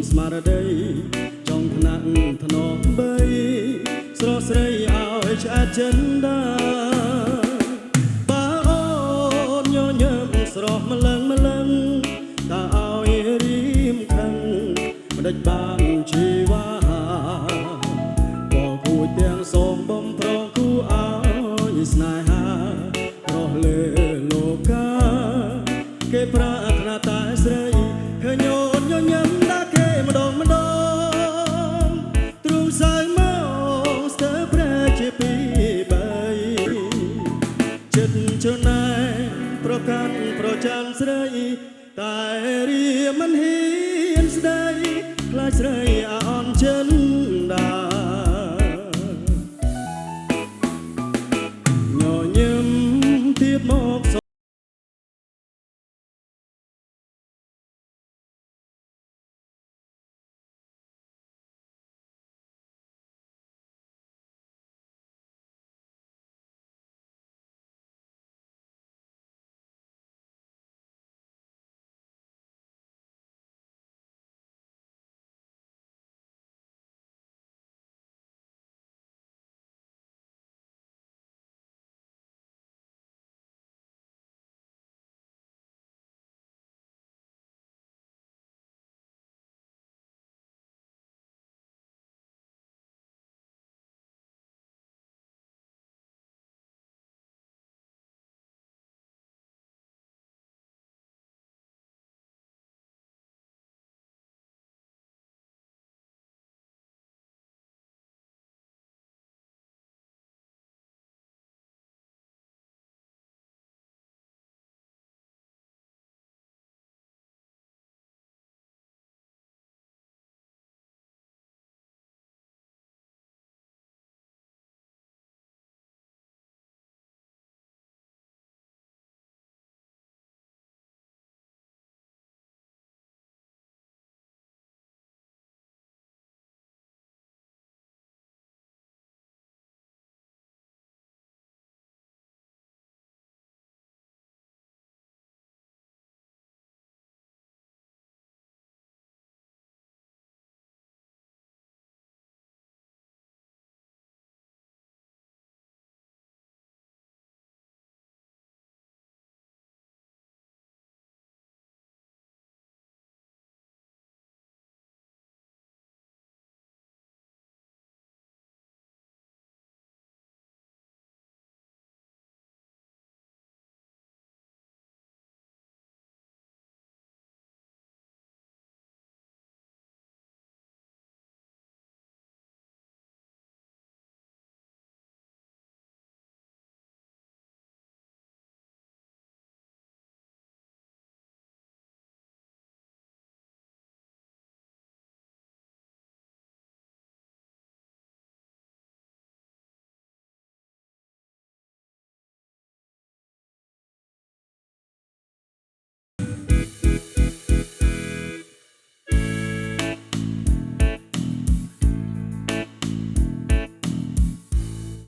ស្មារតីចង់ថ្នាក់ថ្នមបីស្រស់ស្រីឲ្យឆ្អែតចិនដាបើអូនញញឹមស្រស់ម្លឹងម្លឹងតើឲ្យរៀមខឹងមិនដេចបានជីវ៉ាក៏គួចទាំងសងបំប្រងគូឲ្យស្នេហារស់លើលោកាគេប្រាថ្នាតែស្រីឃើញអូនញញឹមដាក់គេម្ដងម្ដងទ្រូងសៅមកស្ទើរប្រែជាពីបីចិត្តច្រណែប្រកាន់ប្រចាំស្រីតែរៀមិនហ៊ានស្ដីខ្លាចស្រីអាអន់ចិនដាញញឹមទៀតមកស